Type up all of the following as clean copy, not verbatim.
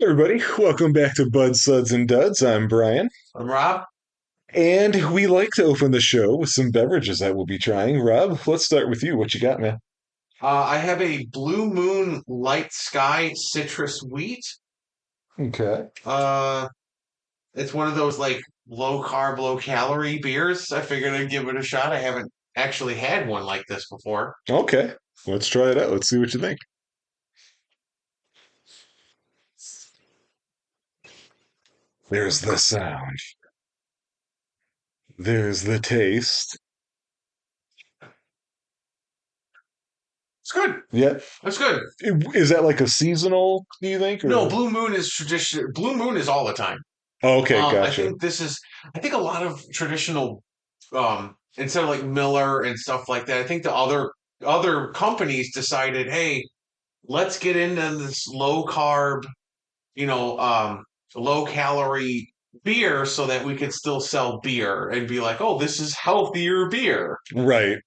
Everybody, welcome back to Bud, Suds, and Duds. I'm Brian, I'm Rob. and we like to open the show with some beverages that we'll be trying. Rob, let's start with you. What you got, man? I have a Blue Moon Light Sky Citrus Wheat. Okay. Uh, it's one of those like low carb, low calorie beers. I figured I'd give it a shot. I haven't actually had one like this before. Okay. Let's try it out. Let's see what you think. There's the sound. There's the taste. It's good. Yeah. It's good. Is that like a seasonal, do you think? No, Or Blue Moon is tradition. Blue Moon is all the time. oh, okay, I gotcha. think this is. I think a lot of traditional, instead of like Miller and stuff like that. I think the other companies decided, hey, let's get into this low carb, you know, low calorie beer so that we could still sell beer and be like, oh, this is healthier beer. Right.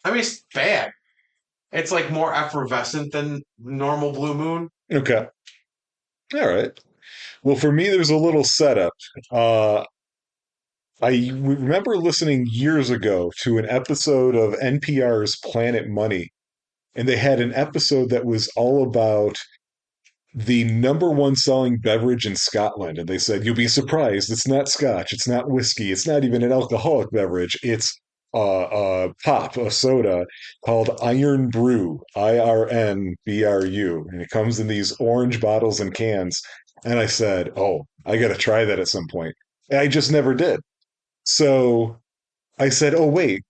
I mean, it's bad. It's like more effervescent than normal Blue Moon. Okay. All right. Well, for me, there's a little setup. Uh, I remember listening years ago to an episode of NPR's Planet Money, and they had an episode that was all about the number one selling beverage in Scotland. And they said, you'll be surprised. It's not scotch. It's not whiskey. It's not even an alcoholic beverage. It's a soda called Iron Brew, IRNBRU. And it comes in these orange bottles and cans. And I said, oh, I got to try that at some point. And I just never did. So I said, oh, wait,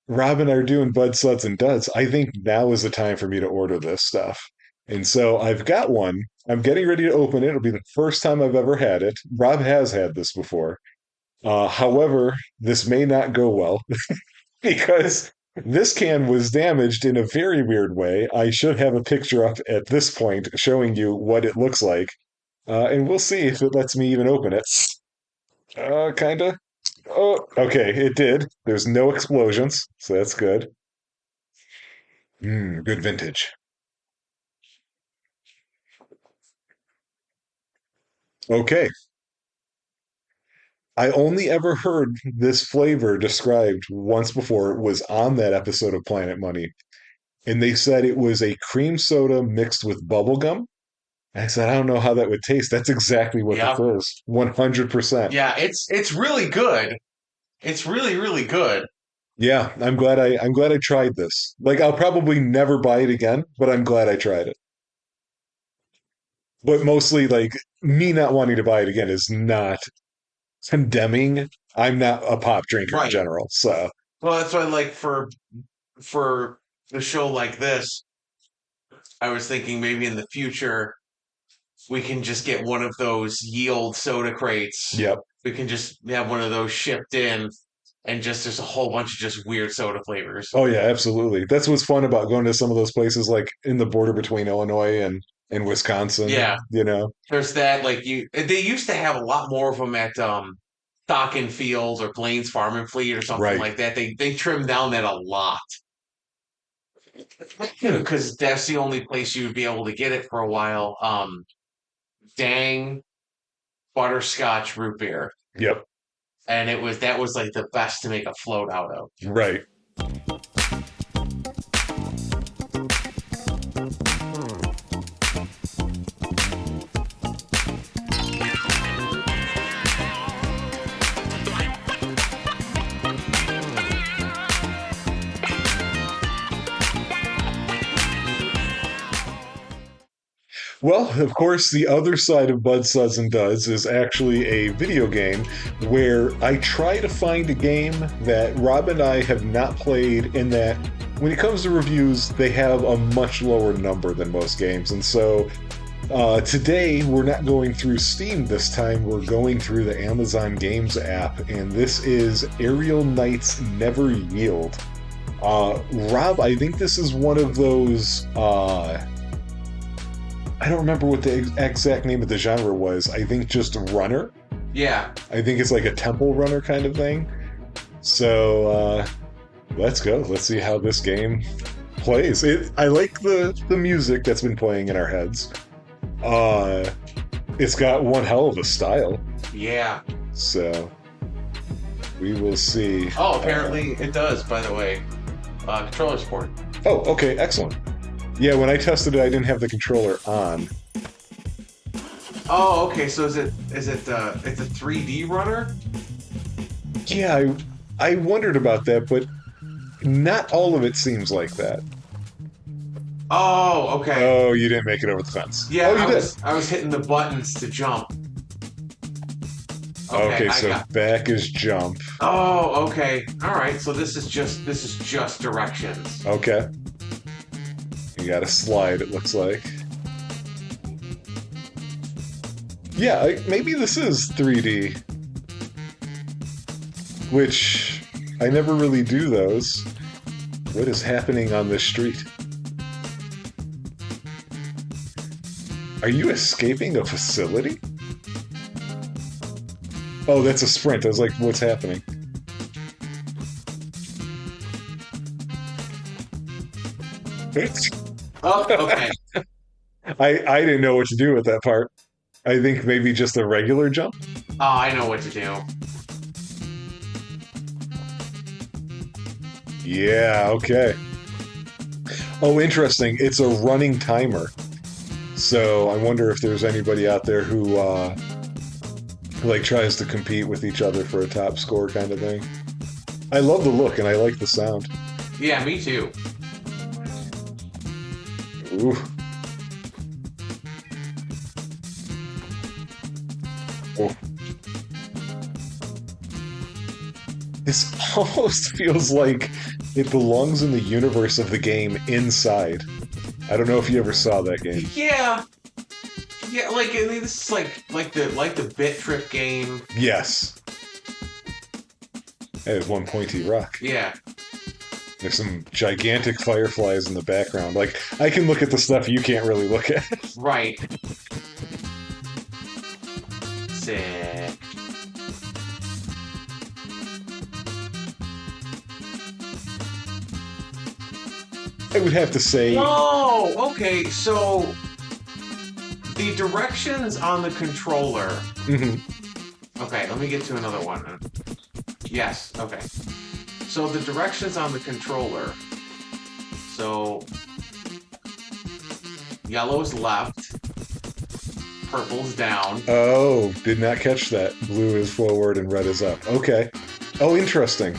Rob and I are doing Bud Suds and Duds. I think now is the time for me to order this stuff. And so I've got one. I'm getting ready to open it. It'll be the first time I've ever had it. Rob has had this before. However, this may not go well because this can was damaged in a very weird way. I should have a picture up at this point showing you what it looks like. And we'll see if it lets me even open it. Kinda. Oh, okay, it did. There's no explosions, so that's good. Good vintage. Okay. I only ever heard this flavor described once before. It was on that episode of Planet Money. And they said it was a cream soda mixed with bubble gum. I said, I don't know how that would taste. That's exactly what this Yeah. is. 100%. Yeah, it's really good. It's really, really good. Yeah, I'm glad I tried this. Like I'll probably never buy it again, but I'm glad I tried it. But mostly like me not wanting to buy it again is not condemning. I'm not a pop drinker in Right. general. So, Well, that's why like for the show like this, I was thinking maybe in the future we can just get one of those yield soda crates. yep. We can just have one of those shipped in and just there's a whole bunch of just weird soda flavors. Oh yeah, absolutely. That's what's fun about going to some of those places like in the border between Illinois and Wisconsin, Yeah, you know. there's that like they used to have a lot more of them at Stock and Field or Blaine's Farm and Fleet or something Right. like that. They trimmed down that a lot because that's the only place you would be able to get it for a while. Dang butterscotch root beer. Yep. And that was like the best to make a float out of. Right. Well, of course, the other side of Bud Suds and Duds is actually a video game where I try to find a game that Rob and I have not played, in that when it comes to reviews, they have a much lower number than most games. And so today, we're not going through Steam this time, we're going through the Amazon Games app, and this is Aeriel Knight's Never Yield. Rob, I think this is one of those. I don't remember what the exact name of the genre was. I think just runner. Yeah. I think it's like a temple runner kind of thing. So let's go. Let's see how this game plays. I like the music that's been playing in our heads. Uh, It's got one hell of a style. Yeah. So we will see. Oh, apparently it does, by the way. Controller support. Oh, okay, excellent. Yeah, when I tested it, I didn't have the controller on. Oh, okay. So it's a 3D runner? Yeah, I wondered about that, but not all of it seems like that. Oh, okay. Oh, you didn't make it over the fence. Yeah, Oh, you did. I was hitting the buttons to jump. Okay, Okay, I so got. back is jump. Oh, okay. All right. So this is just directions. Okay. You got a slide, it looks like. Yeah, maybe this is 3D, which I never really do those. What is happening on this street? Are you escaping a facility? Oh, that's a sprint. I was like, what's happening? Oh, okay. I didn't know what to do with that part. I think maybe just a regular jump? Oh, I know what to do. Yeah, okay. Oh, interesting. It's a running timer. So I wonder if there's anybody out there who like tries to compete with each other for a top score kind of thing. I love the look and I like the sound. Yeah, me too. Ooh. Oh. This almost feels like it belongs in the universe of the game Inside. I don't know if you ever saw that game. Yeah. Yeah, like I mean, this is like the Bit Trip game. Yes. That is one pointy rock. Yeah. There's some gigantic fireflies in the background. Like, I can look at the stuff you can't really look at. Right. Sick. I would have to say, Oh, okay. So the directions on the controller. mhm. Okay, let me get to another one. Yes, okay. So the directions on the controller. So yellow's left, purple's down. Oh, did not catch that. Blue is forward and red is up. Okay. Oh, interesting.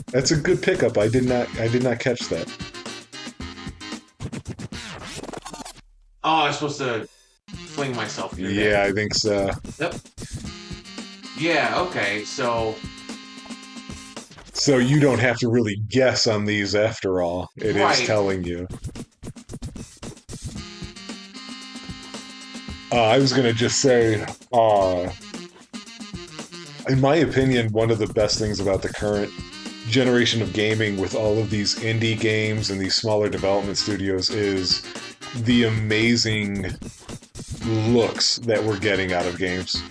That's a good pickup. I did not catch that. Oh, I'm supposed to fling myself through Yeah, there. I think so. Yep. Yeah, okay, so So you don't have to really guess on these after all. It is right. telling you. I was gonna just say, in my opinion, one of the best things about the current generation of gaming with all of these indie games and these smaller development studios is the amazing looks that we're getting out of games.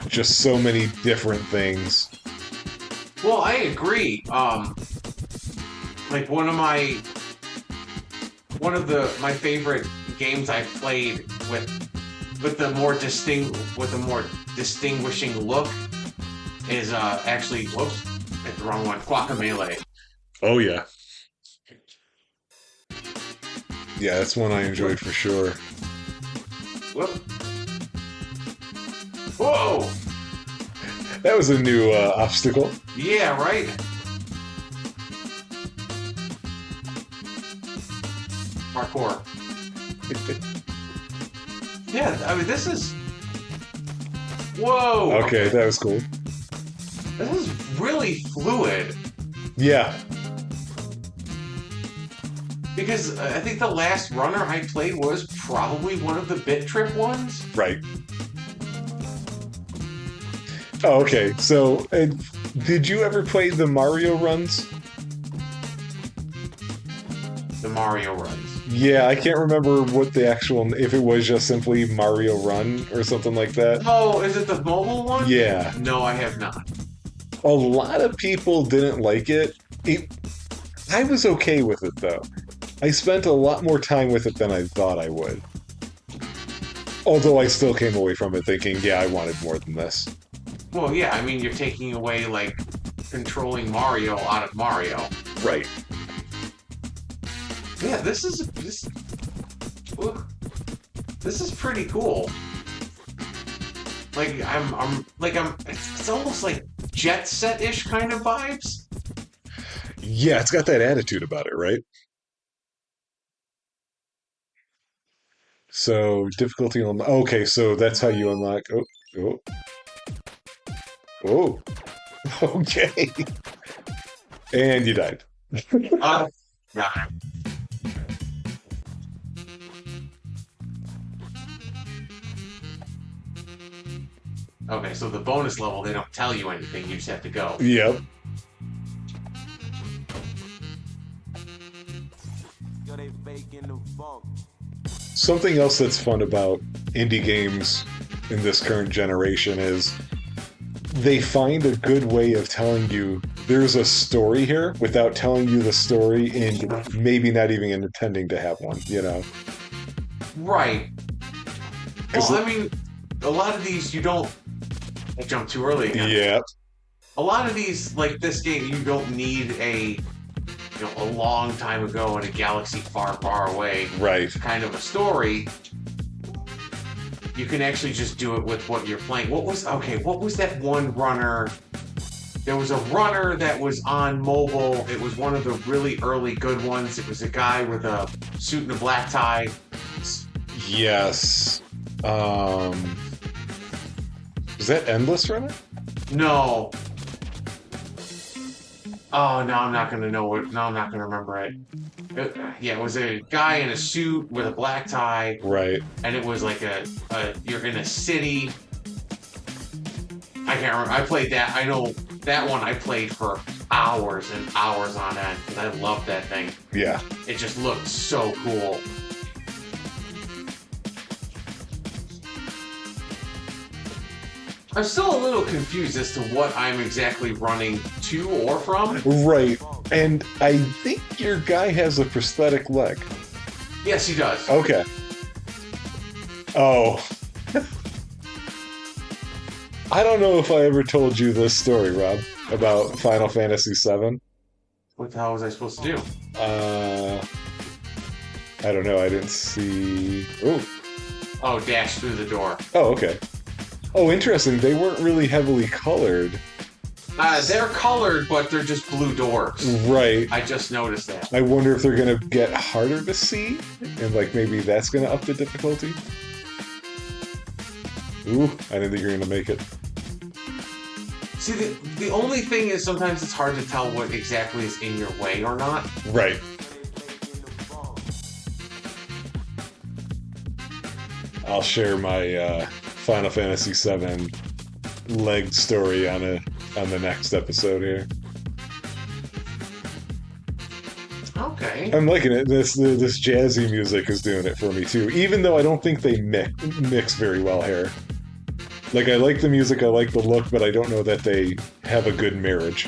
Just so many different things. Well, I agree. Like one of my favorite games I've played with a more distinguishing look is actually whoops, hit the wrong one. Guacamelee. Oh yeah. Yeah, that's one I enjoyed for sure. Whoop. Whoa! That was a new obstacle. Yeah, right. Parkour. Yeah, I mean this is. Whoa. Okay, that was cool. This is really fluid Yeah. because I think the last runner I played was probably one of the Bit Trip ones. Right. Oh, okay. So, did you ever play the Mario runs? The Mario runs. Yeah, I can't remember what the actual, if it was just simply Mario Run or something like that. Oh, is it the mobile one? Yeah. No, I have not. A lot of people didn't like it. I was okay with it, though. I spent a lot more time with it than I thought I would. Although I still came away from it thinking, yeah, I wanted more than this. Well, yeah, I mean, you're taking away like controlling Mario out of Mario. Right. Yeah, ooh, this is pretty cool. Like it's almost like Jet Set-ish kind of vibes. Yeah, it's got that attitude about it, right? So difficulty on. Okay, so that's how you unlock. Oh, oh, oh. Okay. And you died. Yeah. Okay, so the bonus level, they don't tell you anything. You just have to go. Yep. Something else that's fun about indie games in this current generation is they find a good way of telling you there's a story here without telling you the story and maybe not even intending to have one, you know? Right. 'Cause Well, I mean, a lot of these you don't. I jumped too early again. yeah, A lot of these, like this game, you don't need a long time ago in a galaxy far, far away right. kind of a story. You can actually just do it with what you're playing. What was that one runner? There was a runner that was on mobile. It was one of the really early good ones. It was a guy with a suit and a black tie. Yes. Is that Endless Runner? No. Oh, now I'm not gonna know what. Now I'm not gonna remember it. Yeah, it was a guy in a suit with a black tie, Right. and it was like you're in a city. I can't remember. I played that. I know that one I played for hours and hours on end because I loved that thing. Yeah. It just looked so cool. I'm still a little confused as to what I'm exactly running to or from. Right. And I think your guy has a prosthetic leg. Yes, he does. Okay. Oh. I don't know if I ever told you this story, Rob, about Final Fantasy VII. What the hell was I supposed to do? I don't know. I didn't see. Oh, dash through the door. Oh, okay. Oh, interesting. They weren't really heavily colored. They're colored, but they're just blue doors. Right. I just noticed that. I wonder if they're going to get harder to see, and like maybe that's going to up the difficulty. Ooh, I didn't think you were going to make it. See, the only thing is sometimes it's hard to tell what exactly is in your way or not. Right. I'll share my Final Fantasy VII leg story on the next episode here. Okay. I'm liking it. This jazzy music is doing it for me too. Even though I don't think they mix very well here. Like I like the music, I like the look, but I don't know that they have a good marriage.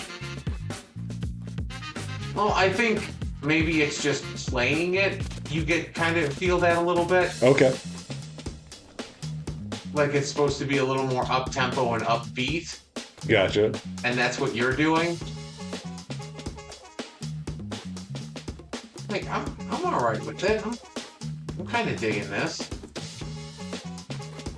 Well, I think maybe it's just playing it. You get kind of feel that a little bit. Okay. Like it's supposed to be a little more up tempo and upbeat, Gotcha. and that's what you're doing. Like I'm all right with it. I'm kind of digging this.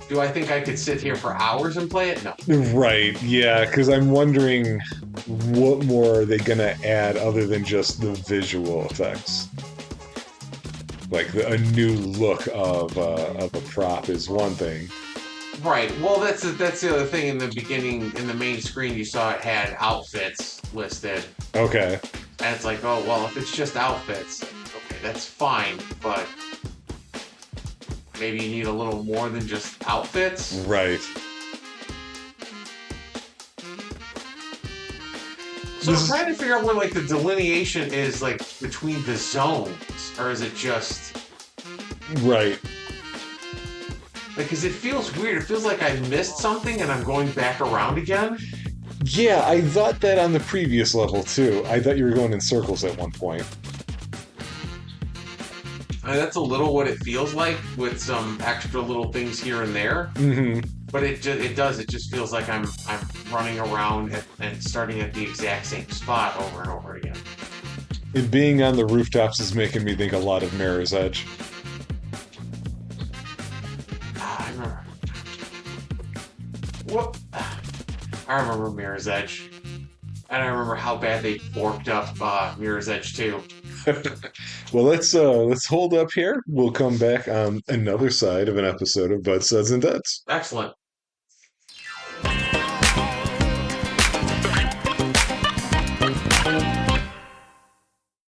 Do I think I could sit here for hours and play it? No. Right, yeah, because I'm wondering what more are they gonna add other than just the visual effects. Like a new look of a prop is one thing. Right. Well, that's the other thing. In the beginning, in the main screen, you saw it had outfits listed, Okay. and it's like, oh well, if it's just outfits, okay, that's fine. But maybe you need a little more than just outfits. Right. So I'm trying to figure out where like the delineation is like between the zones, or is it just Right. like? Because it feels weird. It feels like I missed something and I'm going back around again. Yeah, I thought that on the previous level too. I thought you were going in circles at one point. That's a little what it feels like with some extra little things here and there. Hmm. But it just feels like I'm running around and starting at the exact same spot over and over again. And being on the rooftops is making me think a lot of Mirror's Edge. I remember. Whoop. I remember Mirror's Edge. And I remember how bad they forked up Mirror's Edge too. Well, let's hold up here. We'll come back on another side of an episode of Bud Suds and Duds. Excellent.